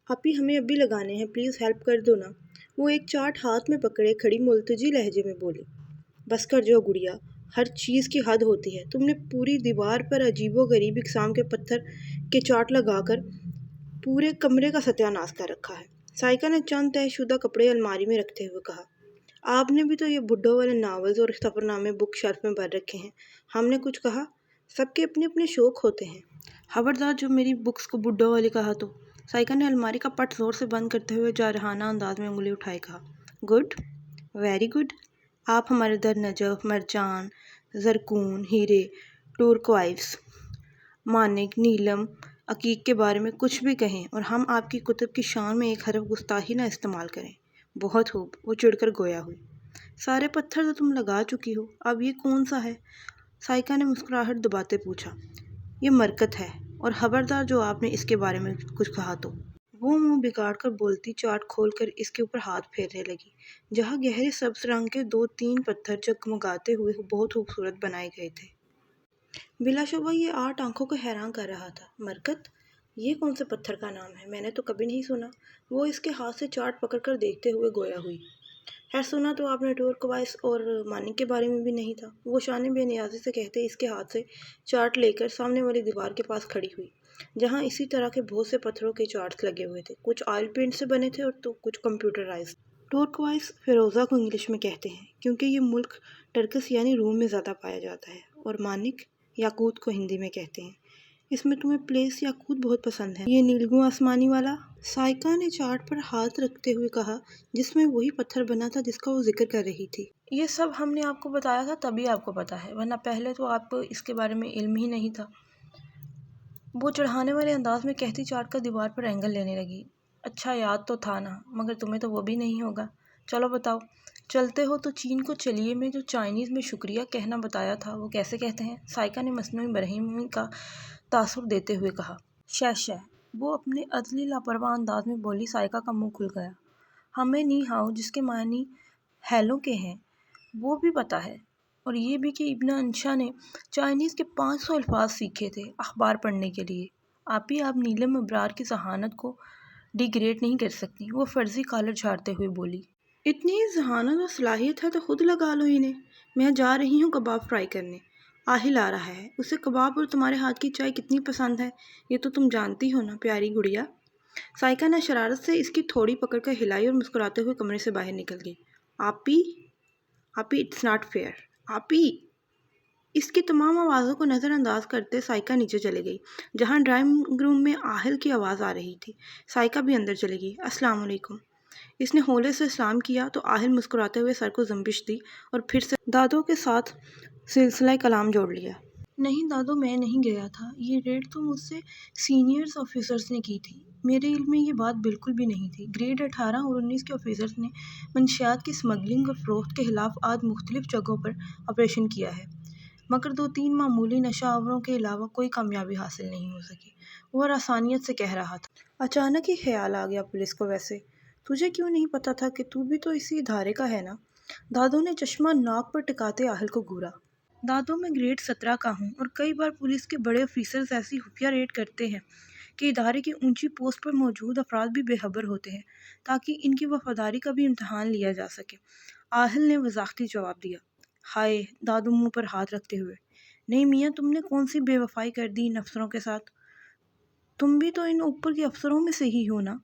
آپ ہی ہمیں ابھی لگانے ہیں، پلیز ہیلپ کر دو نا۔ وہ ایک چارٹ ہاتھ میں پکڑے کھڑی ملتجی لہجے میں بولی۔ بس کر جو گڑیا، ہر چیز کی حد ہوتی ہے۔ تم نے پوری دیوار پر عجیب و غریب اقسام کے پتھر کے چارٹ لگا کر پورے کمرے کا ستیہ ناش کر رکھا ہے۔ سائیکا نے چند طے شدہ کپڑے الماری میں رکھتے ہوئے کہا۔ آپ نے بھی تو یہ بڈھوں والے ناولز اور سفر نامے بک شیلف میں بھر رکھے ہیں۔ ہم نے کچھ کہا؟ سب کے اپنے اپنے شوق ہوتے ہیں۔ خبردار جو میری بکس کو بڈھوں والی کہا تو۔ سائیکا نے الماری کا پٹ زور سے بند کرتے ہوئے جارحانہ انداز میں انگلی اٹھائے کہا۔ Good, very good. آپ ہمارے در نجف، مرجان، زرکون، ہیرے، ٹورکوائز، مانک، نیلم، عقیق کے بارے میں کچھ بھی کہیں اور ہم آپ کی کتب کی شان میں ایک حرف گستاخی نہ استعمال کریں۔ بہت خوب، وہ چڑھ کر گویا ہوئی۔ سارے پتھر تو تم لگا چکی ہو، اب یہ کون سا ہے؟ سائیکا نے مسکراہٹ دباتے پوچھا۔ یہ مرکت ہے، اور خبردار جو آپ نے اس کے بارے میں کچھ کہا تو۔ وہ منہ بگاڑ کر بولتی چارٹ کھول کر اس کے اوپر ہاتھ پھیرنے لگی، جہاں گہرے سبز رنگ کے 2-3 پتھر جگمگاتے ہوئے بہت خوبصورت بنائے گئے تھے۔ بلا شبہ یہ آرٹ آنکھوں کو حیران کر رہا تھا۔ مرکت؟ یہ کون سے پتھر کا نام ہے؟ میں نے تو کبھی نہیں سنا۔ وہ اس کے ہاتھ سے چارٹ پکڑ کر دیکھتے ہوئے گویا ہوئی۔ خیر سنا تو آپ نے ٹورکوائز اور مانک کے بارے میں بھی نہیں تھا، وہ شانے بے نیازی سے کہتے اس کے ہاتھ سے چارٹ لے کر سامنے والی دیوار کے پاس کھڑی ہوئی، جہاں اسی طرح کے بہت سے پتھروں کے چارٹس لگے ہوئے تھے۔ کچھ آئل پینٹ سے بنے تھے اور تو کچھ کمپیوٹرائز۔ ٹورکوائز فیروزہ کو انگلش میں کہتے ہیں، کیونکہ یہ ملک ٹرکس یعنی روم میں زیادہ پایا جاتا ہے، اور مانک یاقوت کو ہندی میں کہتے ہیں۔ اس میں تمہیں پلیس یاقوت بہت پسند ہے۔ یہ نیلگوں آسمانی والا؟ سائیکا نے چارٹ پر ہاتھ رکھتے ہوئے کہا، جس میں وہی پتھر بنا تھا جس کا وہ ذکر کر رہی تھی۔ یہ سب ہم نے آپ کو بتایا تھا تبھی آپ کو پتا ہے، ورنہ پہلے تو آپ کو اس کے بارے میں علم ہی نہیں تھا۔ وہ چڑھانے والے انداز میں کہتی چارٹ کا دیوار پر اینگل لینے لگی۔ اچھا یاد تو تھا نا، مگر تمہیں تو وہ بھی نہیں ہوگا۔ چلو بتاؤ۔ چلتے ہو تو چین کو چلیے میں جو چائنیز میں شکریہ کہنا بتایا تھا وہ کیسے کہتے ہیں؟ سائیکا نے مصنوعی برہمی کا تاثر دیتے ہوئے کہا۔ شہ، وہ اپنے عدلی لاپرواہ انداز میں بولی۔ سائیکا کا منہ کھل گیا۔ ہمیں نی ہاؤ، جس کے معنی ہیلو کے ہیں، وہ بھی پتا ہے، اور یہ بھی کہ ابن انشا نے چائنیز کے 500 الفاظ سیکھے تھے اخبار پڑھنے کے لیے۔ آپ نیلم ابرار کی ذہانت کو ڈیگریڈ نہیں کر سکتی، وہ فرضی کالر جھاڑتے ہوئے بولی۔ اتنی ہی ذہانت اور صلاحیت ہے تو خود لگا لو انہیں۔ میں جا رہی ہوں کباب فرائی کرنے، آہل آ رہا ہے، اسے کباب اور تمہارے ہاتھ کی چائے کتنی پسند ہے یہ تو تم جانتی ہو نا پیاری گڑیا۔ سائیکا نے شرارت سے اس کی تھوڑی پکڑ کر ہلائی اور مسکراتے ہوئے کمرے سے باہر نکل گئی۔ آپی اٹس ناٹ فیئر۔ آپی! اس کی تمام آوازوں کو نظر انداز کرتے سائیکا نیچے چلے گئی، جہاں ڈرائنگ روم میں آہل کی آواز آ رہی تھی۔ سائیکا بھی اندر چلی گئی۔ السلام علیکم۔ اس نے ہولے سے سلام کیا تو آہل مسکراتے ہوئے سر کو جنبش دی اور پھر سے دادو کے ساتھ سلسلہ کلام جوڑ لیا۔ نہیں دادو، میں نہیں گیا تھا، یہ ریڈ تو مجھ سے سینئرز آفیسرز نے کی تھی۔ میرے علم میں یہ بات بالکل بھی نہیں تھی۔ گریڈ 18 اور 19 کے آفیسرز نے منشیات کی اسمگلنگ اور فروخت کے خلاف آج مختلف جگہوں پر آپریشن کیا ہے، مگر 2-3 معمولی نشہ آوروں کے علاوہ کوئی کامیابی حاصل نہیں ہو سکی، وہ راسانیت سے کہہ رہا تھا۔ اچانک ہی خیال آ گیا پولیس کو، ویسے تجھے کیوں نہیں پتا تھا کہ تو بھی تو اسی ادارے کا ہے نا؟ دادو نے چشمہ ناک پر ٹکاتے آہل کو گھورا۔ دادو، میں گریڈ 17 کا ہوں، اور کئی بار پولیس کے بڑے آفیسرز ایسی خفیہ ریڈ کرتے ہیں کہ ادارے کی اونچی پوسٹ پر موجود افراد بھی بے خبر ہوتے ہیں، تاکہ ان کی وفاداری کا بھی امتحان لیا جا سکے۔ آہل نے وضاحتی جواب دیا۔ ہائے! دادو منہ پر ہاتھ رکھتے ہوئے۔ نہیں میاں، تم نے کون سی بے وفائی کر دی ان افسروں کے ساتھ؟ تم بھی تو ان اوپر کے افسروں میں سے ہی ہو نا؟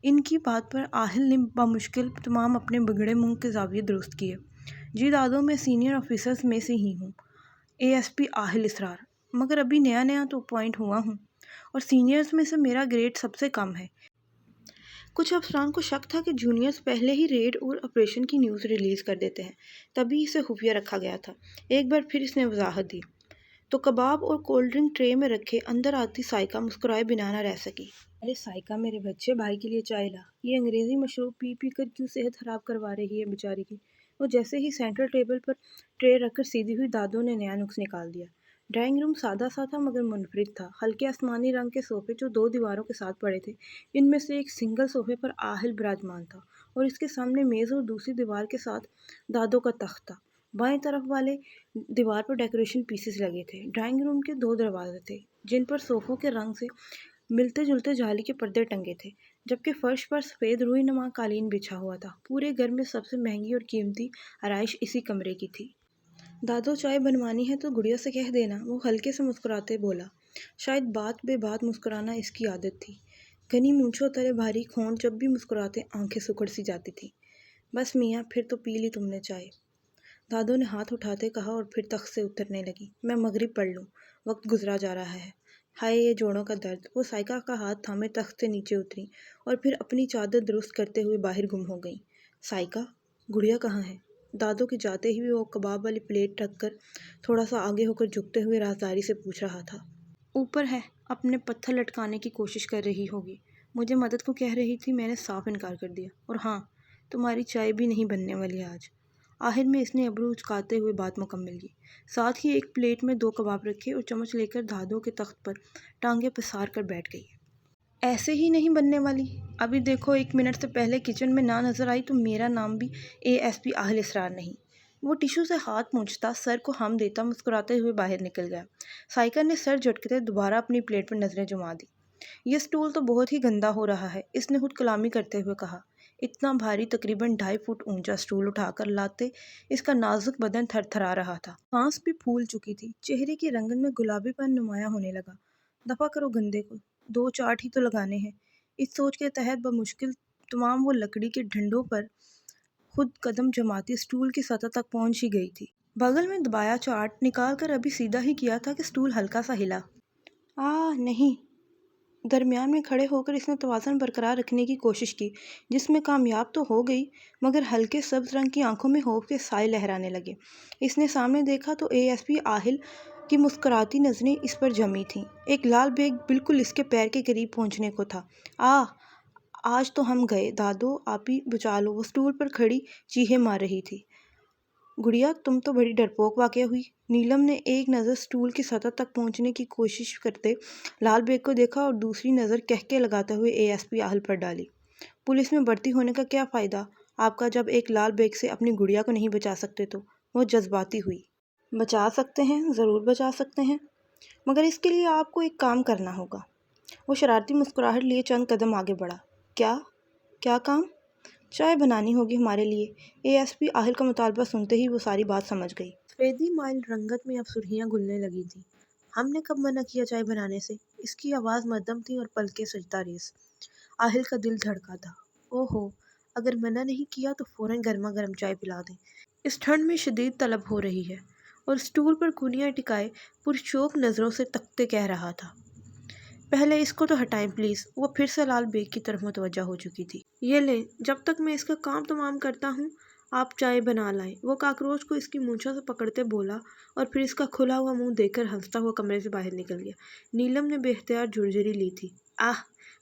ان کی بات پر آہل نے بمشکل تمام اپنے بگڑے منہ کے زاویے درست کیے۔ جی دادو، میں سینئر آفیسرز میں سے ہی ہوں۔ اے ایس پی آہل اصرار۔ مگر ابھی نیا تو اپوائنٹ ہوا ہوں، اور سینئرز میں سے میرا گریڈ سب سے کم ہے۔ کچھ افسران کو شک تھا کہ جونیئرز پہلے ہی ریڈ اور آپریشن کی نیوز ریلیز کر دیتے ہیں، تبھی اسے خفیہ رکھا گیا تھا۔ ایک بار پھر اس نے وضاحت دی تو کباب اور کولڈ ڈرنک ٹرے میں رکھے اندر آتی سائیکا مسکرائے بنا نہ رہ سکی۔ ارے سائیکا میرے بچے، بھائی کے لیے چائے لا، یہ انگریزی مشروب پی پی کر کیوں صحت خراب کروا رہی ہے بیچاری کی۔ وہ جیسے ہی سینٹرل ٹیبل پر ٹرے رکھ کر سیدھی ہوئی، دادو نے نیا نکس نکال دیا۔ ڈرائنگ روم سادہ سا تھا مگر منفرد تھا۔ ہلکے آسمانی رنگ کے صوفے جو 2 دیواروں کے ساتھ پڑے تھے، ان میں سے ایک سنگل صوفے پر آہل براجمان تھا، اور اس کے سامنے میز اور دوسری دیوار کے ساتھ دادو کا تخت تھا۔ بائیں طرف والے دیوار پر ڈیکوریشن پیسز لگے تھے۔ ڈرائنگ روم کے 2 دروازے تھے، جن پر صوفوں کے رنگ سے ملتے جلتے جالی کے پردے ٹنگے تھے، جبکہ فرش پر سفید روئی نما قالین بچھا ہوا تھا۔ پورے گھر میں سب سے مہنگی اور قیمتی آرائش اسی کمرے کی تھی۔ دادو چائے بنوانی ہے تو گڑیا سے کہہ دینا، وہ ہلکے سے مسکراتے بولا۔ شاید بات بے بات مسکرانا اس کی عادت تھی۔ گھنی مونچھوں تلے بھاری کھونٹ جب بھی مسکراتے آنکھیں سکڑ سی جاتی تھی۔ بس میاں، پھر تو پی لی تم نے چائے، دادو نے ہاتھ اٹھاتے کہا اور پھر تخت سے اترنے لگی۔ میں مغرب پڑھ لوں، وقت گزرا جا رہا ہے۔ ہائے یہ جوڑوں کا درد۔ وہ سائیکا کا ہاتھ تھامے تخت سے نیچے اتری اور پھر اپنی چادر درست کرتے ہوئے باہر گم ہو گئی۔ سائیکا، گڑیا کہاں ہے؟ دادو کے جاتے ہی وہ کباب والی پلیٹ رکھ کر تھوڑا سا آگے ہو کر جھکتے ہوئے رازداری سے پوچھ رہا تھا۔ اوپر ہے، اپنے پتھر لٹکانے کی کوشش کر رہی ہوگی۔ مجھے مدد کو کہہ رہی تھی، میں نے صاف انکار کر دیا۔ اور ہاں، تمہاری چائے بھی نہیں بننے والی آج۔ آخر میں اس نے ابرو اچکاتے ہوئے بات مکمل کی، ساتھ ہی ایک پلیٹ میں 2 کباب رکھے اور چمچ لے کر دادو کے تخت پر ٹانگیں پسار کر بیٹھ گئی۔ ایسے ہی نہیں بننے والی؟ ابھی دیکھو 1 منٹ سے پہلے کچن میں نہ نظر آئی تو میرا نام بھی ASP آہل اسرار نہیں۔ وہ ٹیشو سے ہاتھ پونچھتا، سر کو ہم دیتا مسکراتے ہوئے باہر نکل گیا۔ سائیکا نے سر جھٹکتے دوبارہ اپنی پلیٹ پر نظریں جما دی۔ یہ سٹول تو بہت ہی گندا ہو رہا ہے، اس نے خود کلامی کرتے ہوئے کہا۔ اتنا بھاری، تقریباً 2.5 فٹ اونچا سٹول اٹھا کر لاتے اس کا نازک بدن تھر تھرا رہا تھا۔ سانس بھی پھول چکی تھی، چہرے کی رنگت میں گلابی پن نمایاں ہونے لگا۔ دفع کرو گندے کو، 2 چاٹ ہی تو لگانے ہیں۔ اس سوچ کے تحت بمشکل تمام وہ لکڑی کے ڈنڈوں پر خود قدم جماتی سٹول کی سطح تک پہنچ ہی گئی تھی۔ بغل میں دبایا چاٹ نکال کر ابھی سیدھا ہی کیا تھا کہ سٹول ہلکا سا ہلا۔ نہیں۔ درمیان میں کھڑے ہو کر اس نے توازن برقرار رکھنے کی کوشش کی، جس میں کامیاب تو ہو گئی، مگر ہلکے سبز رنگ کی آنکھوں میں خوف کے سائے لہرانے لگے۔ اس نے سامنے دیکھا تو ASP آہل کی مسکراتی نظریں اس پر جمی تھیں۔ ایک لال بیگ بالکل اس کے پیر کے قریب پہنچنے کو تھا۔ آج تو ہم گئے، دادو آپ ہی بچا لو، وہ سٹول پر کھڑی چیخیں مار رہی تھی۔ گڑیا، تم تو بڑی ڈرپوک واقع ہوئی۔ نیلم نے ایک نظر سٹول کی سطح تک پہنچنے کی کوشش کرتے لال بیگ کو دیکھا اور دوسری نظر کہکے لگاتے ہوئے ASP آہل پر ڈالی۔ پولیس میں بھرتی ہونے کا کیا فائدہ آپ کا جب ایک لال بیگ سے اپنی گڑیا کو نہیں بچا سکتے تو؟ وہ جذباتی ہوئی۔ بچا سکتے ہیں، ضرور بچا سکتے ہیں، مگر اس کے لیے آپ کو ایک کام کرنا ہوگا۔ وہ شرارتی مسکراہٹ لیے چند قدم آگے بڑھا۔ کیا کام؟ چائے بنانی ہوگی ہمارے لیے۔ ASP آہل کا مطالبہ سنتے ہی وہ ساری بات سمجھ گئی۔ سفیدی مائل رنگت میں اب سرخیاں گلنے لگی تھیں۔ ہم نے کب منع کیا چائے بنانے سے؟ اس کی آواز مدھم تھی اور پلکیں سجدہ ریز۔ آہل کا دل دھڑکا تھا۔ اوہو، اگر منع نہیں کیا تو فوراً گرما گرم چائے پلا دیں، اس ٹھنڈ میں شدید طلب ہو رہی ہے۔ اور سٹول پر کونیاں ٹکائے پرشوق نظروں سے تکتے کہہ رہا تھا۔ پہلے اس کو تو ہٹائیں پلیز۔ وہ پھر سے لال بیگ کی طرف متوجہ ہو چکی تھی۔ یہ لیں، جب تک میں اس کا کام تمام کرتا ہوں آپ چائے بنا لائیں، وہ کاکروچ کو اس کی مونچھوں سے پکڑتے بولا اور پھر اس کا کھلا ہوا منہ دیکھ کر ہنستا ہوا کمرے سے باہر نکل گیا۔ نیلم نے بے اختیار جھرجھری لی تھی۔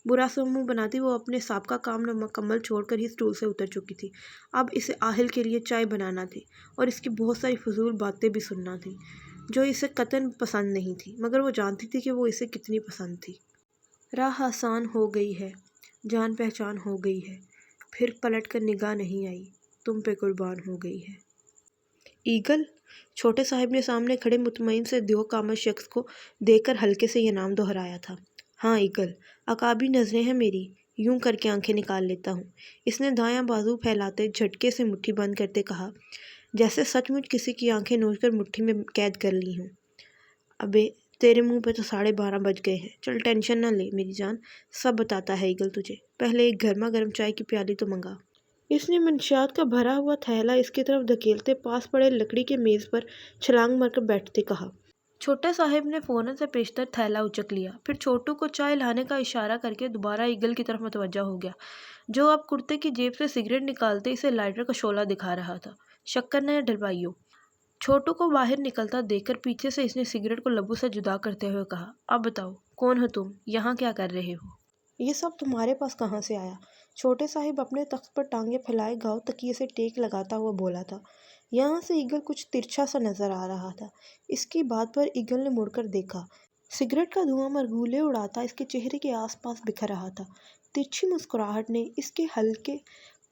برا سا منہ بناتی وہ اپنے سابقہ کام مکمل چھوڑ کر ہی سٹول سے اتر چکی تھی۔ اب اسے آہل کے لیے چائے بنانا تھی اور اس کی بہت ساری فضول باتیں بھی سننا تھیں، جو اسے قطعاً پسند نہیں تھی، مگر وہ جانتی تھی کہ وہ اسے کتنی پسند تھی۔ راہ آسان ہو گئی ہے، جان پہچان ہو گئی ہے، پھر پلٹ کر نگاہ نہیں آئی، تم پہ قربان ہو گئی ہے۔ ایگل؟ چھوٹے صاحب نے سامنے کھڑے مطمئن سے دیو کامل شخص کو دیکھ کر ہلکے سے یہ نام دہرایا تھا۔ ہاں ایگل، عقابی نظریں ہیں میری، یوں کر کے آنکھیں نکال لیتا ہوں، اس نے دایاں بازو پھیلاتے جھٹکے سے مٹھی بند کرتے کہا، جیسے سچ مچ کسی کی آنکھیں نوچ کر مٹھی میں قید کر لی ہوں۔ ابے، تیرے منہ پہ تو 12:30 بج گئے ہیں، چل ٹینشن نہ لے میری جان، سب بتاتا ہے ایگل تجھے، پہلے ایک گرما گرم چائے کی پیالی تو منگا۔ اس نے منشیات کا بھرا ہوا تھیلا اس کی طرف دھکیلتے پاس پڑے لکڑی کے میز پر چھلانگ مار کر بیٹھتے کہا۔ چھوٹے صاحب نے فوراً سے پیشتر تھیلا اچک لیا، پھر چھوٹو کو چائے لانے کا اشارہ کر کے دوبارہ ایگل کی طرف متوجہ ہو گیا، جو اب کرتے کی جیب سے سگریٹ نکالتے اسے لائٹر کا شعلہ دکھا رہا تھا۔ شکر نہ ڈلوائیو۔ چھوٹو کو باہر نکلتا دیکھ کر پیچھے سے اس نے سگریٹ کو لبوں سے جدا کرتے ہوئے کہا، اب بتاؤ کون ہو تم، یہاں کیا کر رہے ہو؟ یہ سب تمہارے پاس کہاں سے آیا؟ چھوٹے صاحب اپنے تخت پر ٹانگیں پھیلائے گاؤں تکیے سے ٹیک لگاتا ہوا بولا تھا۔ یہاں سے ایگل کچھ ترچھا سا نظر آ رہا تھا۔ اس کی بات پر ایگل نے مڑ کر دیکھا۔ سگریٹ کا دھواں مرغولے اڑاتا اس کے چہرے کے آس پاس بکھر رہا تھا۔ ترچھی مسکراہٹ نے اس کے ہلکے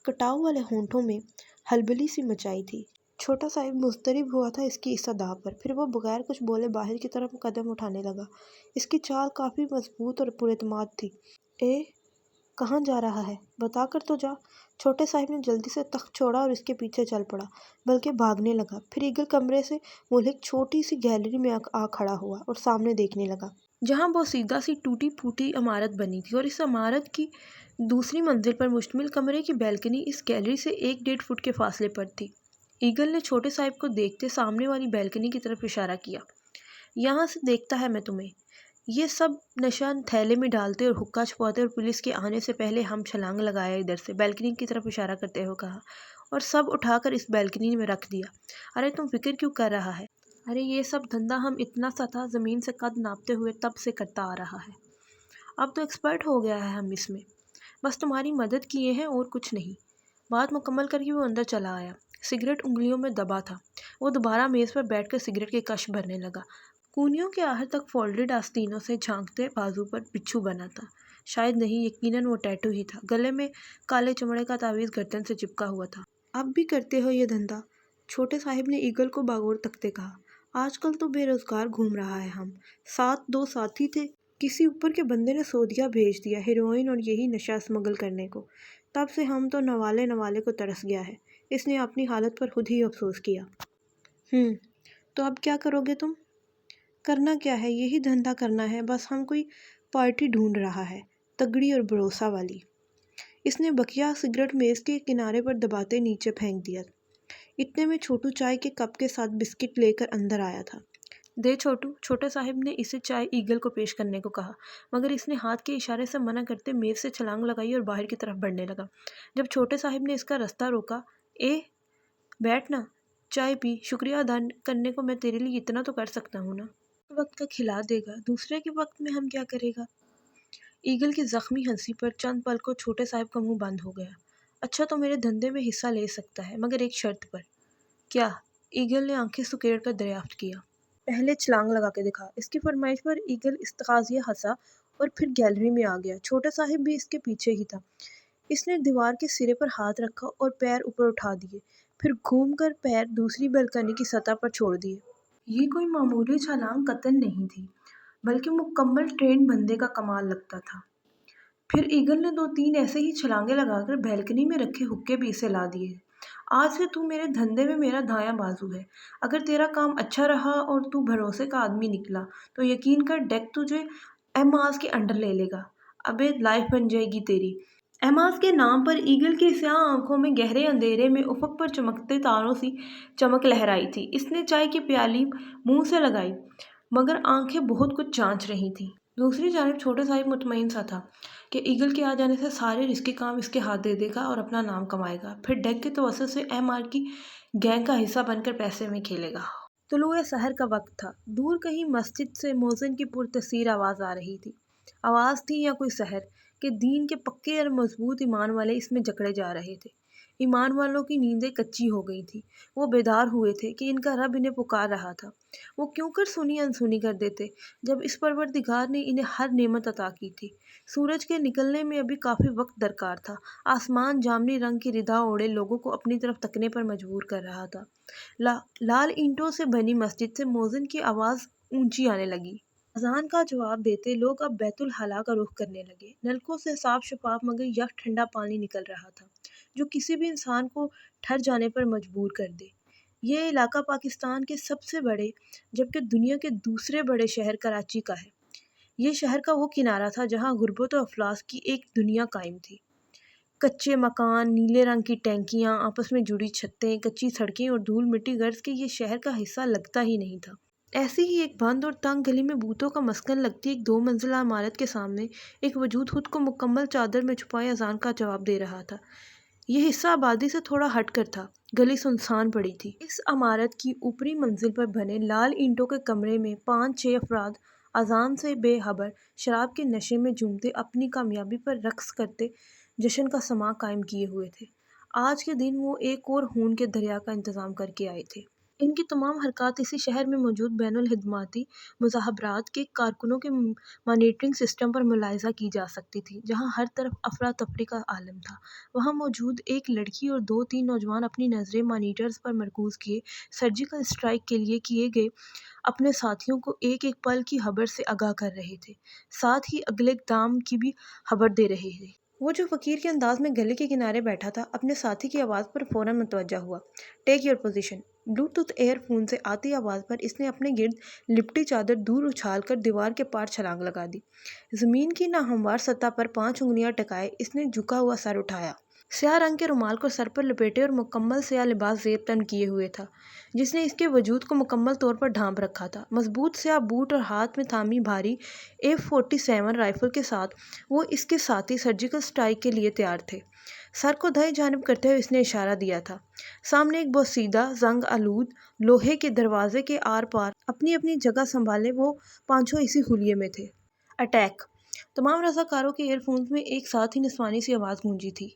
کٹاؤ والے ہونٹوں میں ہلبلی سی مچائی تھی۔ چھوٹا صاحب مضطرب ہوا تھا اس کی اس ادا پر، پھر وہ بغیر کچھ بولے باہر کی طرف قدم اٹھانے لگا۔ اس کی چال کافی مضبوط اور پراعتماد تھی۔ اے کہاں جا رہا ہے؟ بتا کر تو جا۔ چھوٹے صاحب نے جلدی سے تخت چھوڑا اور اس کے پیچھے چل پڑا، بلکہ بھاگنے لگا۔ پھر ایگل کمرے سے ملحق چھوٹی سی گیلری میں آ کھڑا ہوا اور سامنے دیکھنے لگا، جہاں وہ سیدھا سی ٹوٹی پھوٹی عمارت بنی تھی، اور اس عمارت کی دوسری منزل پر مشتمل کمرے کی بیلکنی اس گیلری سے 1-1.5 فٹ کے فاصلے پر تھی۔ ایگل نے چھوٹے صاحب کو دیکھتے سامنے والی بیلکنی کی طرف اشارہ کیا۔ یہاں سے دیکھتا ہے میں تمہیں۔ یہ سب نشہ تھیلے میں ڈالتے اور حقہ چھپاتے اور پولیس کے آنے سے پہلے ہم چھلانگ لگایا ادھر سے، بیلکنی کی طرف اشارہ کرتے ہوئے کہا، اور سب اٹھا کر اس بیلکنی میں رکھ دیا۔ ارے تم فکر کیوں کر رہا ہے؟ ارے یہ سب دھندا ہم اتنا سا تھا زمین سے قد ناپتے ہوئے تب سے کرتا آ رہا ہے۔ اب تو ایکسپرٹ ہو گیا ہے ہم اس میں، بس تمہاری مدد کیے ہیں اور کچھ نہیں۔ بات مکمل کر کے وہ اندر چلا آیا۔ سگریٹ انگلیوں میں دبا تھا۔ وہ دوبارہ میز پر بیٹھ کر سگریٹ کے کش بھرنے لگا۔ کونیوں کے آخر تک فولڈڈ آستینوں سے جھانکتے بازو پر بچھو بنا تھا۔ شاید نہیں، یقیناً وہ ٹیٹو ہی تھا۔ گلے میں کالے چمڑے کا تعویذ گردن سے چپکا ہوا تھا۔ اب بھی کرتے ہو یہ دھندا؟ چھوٹے صاحب نے ایگل کو باگور تکتے کہا۔ آج کل تو بے روزگار گھوم رہا ہے ہم۔ ساتھ 2 ساتھی تھے، کسی اوپر کے بندے نے سعودیہ بھیج دیا ہیروئن اور یہی نشہ اسمگل کرنے کو۔ تب سے ہم تو نوالے کو ترس گیا ہے۔ اس نے اپنی حالت پر خود ہی افسوس کیا۔ تو اب کیا کرو گے تم؟ کرنا کیا ہے، یہی دھندا کرنا ہے، بس ہم کوئی پارٹی ڈھونڈ رہا ہے، تگڑی اور بھروسہ والی۔ اس نے بقیہ سگریٹ میز کے کنارے پر دباتے نیچے پھینک دیا۔ اتنے میں چھوٹو چائے کے کپ کے ساتھ بسکٹ لے کر اندر آیا تھا۔ دے چھوٹو، چھوٹے صاحب نے اسے چائے ایگل کو پیش کرنے کو کہا، مگر اس نے ہاتھ کے اشارے سے منع کرتے میز سے چھلانگ لگائی اور باہر کی طرف بڑھنے لگا۔ جب چھوٹے صاحب نے اس کا رستہ روکا، اے بیٹھ نا، چائے پی، شکریہ ادا کرنے کو میں تیرے لیے اتنا تو کر سکتا ہوں نا۔ وقت کا کھلا دے گا، دوسرے کے وقت میں ہم کیا کرے گا؟ ایگل کی زخمی ہنسی پر چند پل کو چھوٹے صاحب کا منہ بند ہو گیا۔ اچھا تو میرے دھندے میں حصہ لے سکتا ہے، مگر ایک شرط پر۔ کیا؟ ایگل نے آنکھیں سکیڑ کر دریافت کیا۔ پہلے چھلانگ لگا کے دکھا۔ اس کی فرمائش پر ایگل استغاثیہ ہنسا اور پھر گیلری میں آ گیا۔ چھوٹا صاحب بھی اس کے پیچھے ہی تھا۔ اس نے دیوار کے سرے پر ہاتھ رکھا اور پیر اوپر اٹھا دیے، پھر گھوم کر پیر دوسری بیلکنی کی سطح پر چھوڑ دیے۔ یہ کوئی معمولی چھلانگ قطعاً نہیں تھی، بلکہ مکمل ٹرینڈ بندے کا کمال لگتا تھا۔ پھر ایگل نے 2-3 ایسے ہی چھلانگیں لگا کر بیلکنی میں رکھے حقے بھی اسے لا دیے۔ آج سے تو میرے دھندے میں میرا دایاں بازو ہے۔ اگر تیرا کام اچھا رہا اور تو بھروسے کا آدمی نکلا تو یقین کر ڈیک تجھے ایماز کے انڈر لے لے گا۔ ابے لائف بن جائے گی تیری۔ ایماز کے نام پر ایگل کی سیاہ آنکھوں میں گہرے اندھیرے میں افق پر چمکتے تاروں سی چمک لہرائی تھی۔ اس نے چائے کی پیالی منہ سے لگائی، مگر آنکھیں بہت کچھ جانچ رہی تھیں۔ دوسری جانب چھوٹے صاحب مطمئن سا تھا کہ ایگل کے آ جانے سے سارے رزقی کام اس کے ہاتھ دے دے گا اور اپنا نام کمائے گا، پھر ڈیک کے توسط سے ایم آر کی گینگ کا حصہ بن کر پیسے میں کھیلے گا۔ طلوع سحر کا وقت تھا۔ دور کہیں مسجد سے مؤذن کی پرتاثیر آواز آ رہی تھی۔ آواز تھی یا کوئی سحر کہ دین کے پکے اور مضبوط ایمان والے اس میں جکڑے جا رہے تھے۔ ایمان والوں کی نیندیں کچی ہو گئی تھیں۔ وہ بیدار ہوئے تھے کہ ان کا رب انہیں پکار رہا تھا۔ وہ کیوں کر سنی انسنی کر دیتے جب اس پروردگار نے انہیں ہر نعمت عطا کی تھی۔ سورج کے نکلنے میں ابھی کافی وقت درکار تھا۔ آسمان جامنی رنگ کی ردا اوڑھے لوگوں کو اپنی طرف تکنے پر مجبور کر رہا تھا۔ لال اینٹوں سے بنی مسجد سے مؤذن کی آواز اونچی آنے لگی۔ اذان کا جواب دیتے لوگ اب بیت الخلاء کا رخ کرنے لگے۔ نلکوں سے صاف شفاف مگر یک ٹھنڈا پانی نکل رہا تھا، جو کسی بھی انسان کو ٹھر جانے پر مجبور کر دے۔ یہ علاقہ پاکستان کے سب سے بڑے جبکہ دنیا کے دوسرے بڑے شہر کراچی کا ہے۔ یہ شہر کا وہ کنارہ تھا جہاں غربت و افلاس کی ایک دنیا قائم تھی۔ کچے مکان، نیلے رنگ کی ٹینکیاں، آپس میں جڑی چھتیں، کچی سڑکیں اور دھول مٹی غرض کہ یہ شہر کا حصہ لگتا ہی نہیں تھا۔ ایسی ہی ایک بند اور تنگ گلی میں بھوتوں کا مسکن لگتی ایک 2 منزلہ عمارت کے سامنے ایک وجود خود کو مکمل چادر میں چھپائے اذان کا جواب دے رہا تھا۔ یہ حصہ آبادی سے تھوڑا ہٹ کر تھا۔ گلی سنسان پڑی تھی۔ اس عمارت کی اوپری منزل پر بنے لال اینٹوں کے کمرے میں 5-6 افراد اذان سے بے خبر شراب کے نشے میں جھومتے اپنی کامیابی پر رقص کرتے جشن کا سماں قائم کیے ہوئے تھے۔ آج کے دن وہ ایک اور خون کے دریا کا انتظام کر کے آئے تھے۔ ان کی تمام حرکات اسی شہر میں موجود بین الخدماتی مخابرات کے کارکنوں کے مانیٹرنگ سسٹم پر ملاحظہ کی جا سکتی تھی، جہاں ہر طرف افراتفری کا عالم تھا۔ وہاں موجود ایک لڑکی اور دو تین نوجوان اپنی نظریں مانیٹرز پر مرکوز کیے سرجیکل اسٹرائیک کے لیے کیے گئے اپنے ساتھیوں کو ایک ایک پل کی خبر سے آگاہ کر رہے تھے، ساتھ ہی اگلے اقدام کی بھی خبر دے رہے تھے۔ وہ جو فقیر کے انداز میں گلے کے کنارے بیٹھا تھا، اپنے ساتھی کی آواز پر فوراً متوجہ ہوا۔ Take your position. Bluetooth earphone سے آتی آواز پر اس نے اپنے گرد لپٹی چادر دور اچھال کر دیوار کے پار چھلانگ لگا دی۔ زمین کی ناہموار سطح پر 5 انگلیاں ٹکائے اس نے جھکا ہوا سر اٹھایا۔ سیاہ رنگ کے رومال کو سر پر لپیٹے اور مکمل سیاہ لباس زیب تن کیے ہوئے تھا، جس نے اس کے وجود کو مکمل طور پر ڈھانپ رکھا تھا۔ مضبوط سیاہ بوٹ اور ہاتھ میں تھامی بھاری A47 رائفل کے ساتھ وہ اس کے ساتھی سرجیکل اسٹرائیک کے لیے تیار تھے۔ سر کو دائیں جانب کرتے ہوئے اس نے اشارہ دیا تھا۔ سامنے ایک بوسیدہ زنگ آلود لوہے کے دروازے کے آر پار اپنی اپنی جگہ سنبھالے وہ پانچوں اسی خلیے میں تھے۔ اٹیک! تمام رضاکاروں کے ایئر فونز میں ایک ساتھ ہی نسوانی سی آواز گونجی تھی۔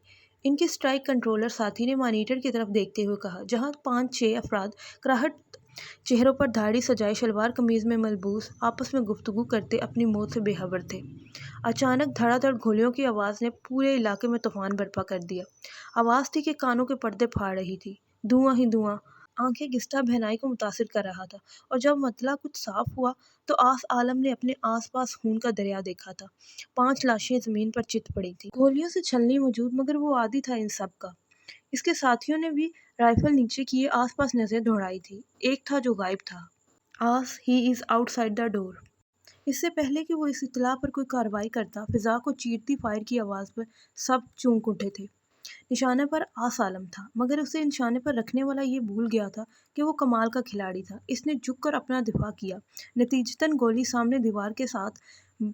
ان کے اسٹرائیک کنٹرولر ساتھی نے مانیٹر کی طرف دیکھتے ہوئے کہا، جہاں 5-6 افراد کراہٹ چہروں پر داڑھی سجائے شلوار قمیض میں ملبوس آپس میں گفتگو کرتے اپنی موت سے بے خبر تھے۔ اچانک دھڑا دھڑ گولیوں کی آواز نے پورے علاقے میں طوفان برپا کر دیا۔ آواز تھی کہ کانوں کے پردے پھاڑ رہی تھی، دھواں ہی دھواں آنکھیں گشتہ بہنائی کو متاثر کر رہا تھا، اور جب مطلع کچھ صاف ہوا تو عالم نے اپنے آس پاس خون کا دریا دیکھا تھا۔ 5 لاشیں زمین پر چت پڑی تھیں، گولیوں سے چھلنی موجود، مگر وہ عادی تھا ان سب کا۔ اس کے ساتھیوں نے بھی رائفل نیچے کیے آس پاس نظریں دوڑائی تھیں۔ ایک تھا جو غائب تھا۔ آس ہی از آؤٹ سائڈ دا ڈور۔ اس سے پہلے کہ وہ اس اطلاع پر کوئی کارروائی کرتا، فضا کو چیرتی فائر کی آواز پر سب چونک اٹھے تھے۔ نشانے پر عالم تھا، مگر اسے نشانے پر رکھنے والا یہ بھول گیا تھا کہ وہ کمال کا کھلاڑی تھا۔ اس نے جھک کر اپنا دفاع کیا، نتیجتاً گولی سامنے دیوار کے ساتھ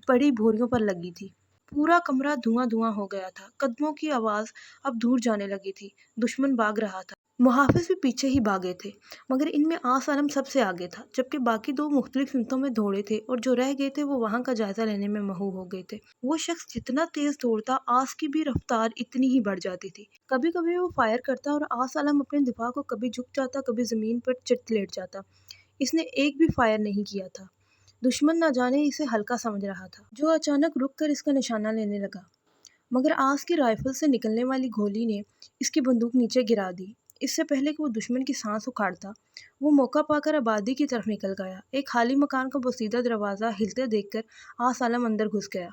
پڑی بھوریوں پر لگی تھی۔ پورا کمرہ دھواں دھواں ہو گیا تھا۔ قدموں کی آواز اب دور جانے لگی تھی۔ دشمن بھاگ رہا تھا۔ محافظ بھی پیچھے ہی بھاگے تھے، مگر ان میں عالم سب سے آگے تھا، جبکہ باقی 2 مختلف سمتوں میں دوڑے تھے اور جو رہ گئے تھے وہ وہاں کا جائزہ لینے میں مشغول ہو گئے تھے۔ وہ شخص جتنا تیز دوڑتا، کی بھی رفتار اتنی ہی بڑھ جاتی تھی۔ کبھی کبھی وہ فائر کرتا اور عالم اپنے دفاع کو کبھی جھک جاتا، کبھی زمین پر چت لیٹ جاتا۔ اس نے ایک بھی فائر نہیں کیا تھا۔ دشمن نہ جانے اسے ہلکا سمجھ رہا تھا، جو اچانک رک کر اس کا نشانہ لینے لگا، مگر کی رائفل سے نکلنے والی گولی نے اس کی بندوق نیچے گرا دی۔ اس سے پہلے کہ وہ دشمن کی سانس اکھاڑتا، وہ موقع پا کر آبادی کی طرف نکل گیا۔ ایک خالی مکان کا بوسیدہ دروازہ ہلتے دیکھ کر عالم اندر گھس گیا۔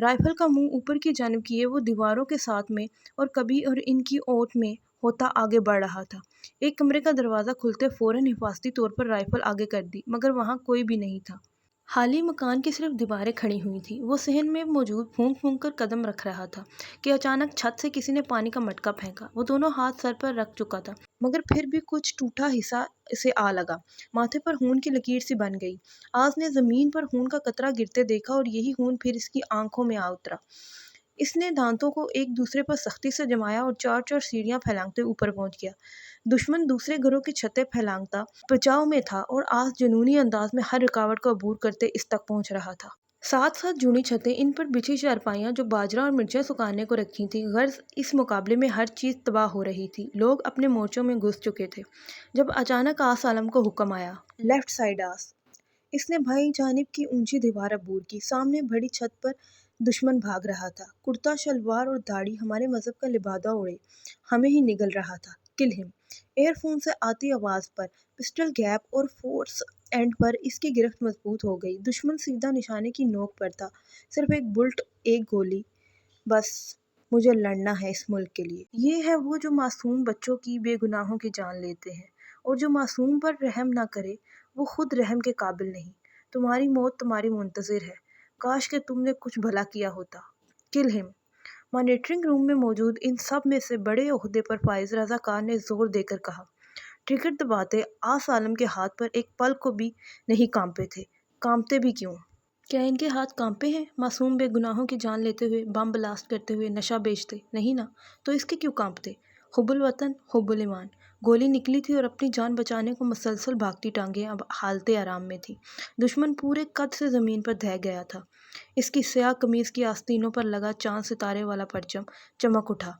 رائفل کا منہ اوپر کی جانب کیے وہ دیواروں کے ساتھ میں اور کبھی اور ان کی اوٹ میں ہوتا آگے بڑھ رہا تھا۔ ایک کمرے کا دروازہ کھلتے فوراً حفاظتی طور پر رائفل آگے کر دی، مگر وہاں کوئی بھی نہیں تھا۔ خالی مکان کی صرف دیواریں کھڑی ہوئی تھیں۔ وہ صحن میں موجود پھونک پھونک کر قدم رکھ رہا تھا کہ اچانک چھت سے کسی نے پانی کا مٹکا پھینکا۔ وہ دونوں ہاتھ سر پر رکھ چکا تھا، مگر پھر بھی کچھ ٹوٹا حصہ اسے لگا۔ ماتھے پر خون کی لکیر سی بن گئی۔ نے زمین پر خون کا قطرہ گرتے دیکھا اور یہی خون پھر اس کی آنکھوں میں اترا۔ اس نے دانتوں کو ایک دوسرے پر سختی سے جمایا اور 4 سیڑھیاں پھیلانگتے اوپر پہنچ گیا۔ دشمن دوسرے گھروں کی چھتیں پھیلانگتا بچاؤ میں تھا اور جنونی انداز میں ہر رکاوٹ کو عبور کرتے اس تک پہنچ رہا تھا۔ ساتھ ساتھ جونی چھتیں، ان پر بچھی چارپائیاں جو باجرہ اور مرچیں سکھانے کو رکھی تھیں، غرض اس مقابلے میں ہر چیز تباہ ہو رہی تھی۔ لوگ اپنے مورچوں میں گھس چکے تھے، جب اچانک عالم کو حکم آیا، لیفٹ سائڈ اس نے بائیں جانب کی اونچی دیوار عبور کی۔ سامنے بڑی چھت پر دشمن بھاگ رہا تھا، کرتا شلوار اور داڑھی ہمارے مذہب کا لبادہ اوڑھے ہمیں ہی نگل رہا تھا۔ کل ہم! ایئر فون سے آتی آواز پر پسٹل گیپ اور فورس اینڈ پر اس کی گرفت مضبوط ہو گئی۔ دشمن سیدھا نشانے کی نوک پر تھا۔ صرف ایک بلٹ، ایک گولی، بس مجھے لڑنا ہے اس ملک کے لیے۔ یہ ہے وہ جو معصوم بچوں کی، بے گناہوں کی جان لیتے ہیں، اور جو معصوم پر رحم نہ کرے وہ خود رحم کے قابل نہیں۔ تمہاری موت تمہاری منتظر ہے، کاش کہ تم نے کچھ بھلا کیا ہوتا۔ کل ہم! مانیٹرنگ روم میں موجود ان سب میں سے بڑے عہدے پر فائز رضاکار نے زور دے کر کہا۔ ٹریگر دباتے عالم کے ہاتھ پر ایک پل کو بھی نہیں کانپے تھے۔ کانپتے بھی کیوں؟ کیا ان کے ہاتھ کانپے ہیں معصوم بے گناہوں کی جان لیتے ہوئے، بم بلاسٹ کرتے ہوئے، نشہ بیچتے؟ نہیں نا، تو اس کے کیوں کانپتے؟ حب الوطن، حب الایمان۔ گولی نکلی تھی اور اپنی جان بچانے کو مسلسل بھاگتی ٹانگیں اب حالت آرام میں تھیں۔ دشمن پورے قد سے زمین پر دھہ گیا تھا۔ اس کی سیاہ قمیض کی آستینوں پر لگا چاند ستارے والا پرچم چمک اٹھا۔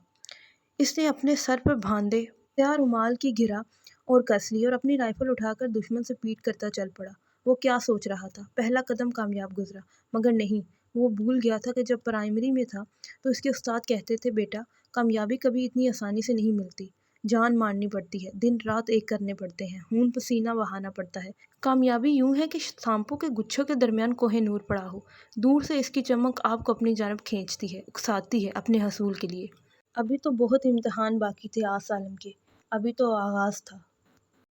اس نے اپنے سر پر باندھے سیاہ رومال کی گھرا اور کس لی اور اپنی رائفل اٹھا کر دشمن سے پیٹ کرتا چل پڑا۔ وہ کیا سوچ رہا تھا؟ پہلا قدم کامیاب گزرا، مگر نہیں، وہ بھول گیا تھا کہ جب پرائمری میں تھا تو اس کے استاد کہتے تھے، بیٹا کامیابی کبھی اتنی آسانی سے نہیں ملتی، جان مارنی پڑتی ہے، دن رات ایک کرنے پڑتے ہیں، خون پسینہ بہانا پڑتا ہے۔ کامیابی یوں ہے کہ سانپوں کے گچھوں کے درمیان کوہ نور پڑا ہو، دور سے اس کی چمک آپ کو اپنی جانب کھینچتی ہے، اکساتی ہے اپنے حصول کے لیے۔ ابھی تو بہت امتحان باقی تھے آس عالم کے، ابھی تو آغاز تھا۔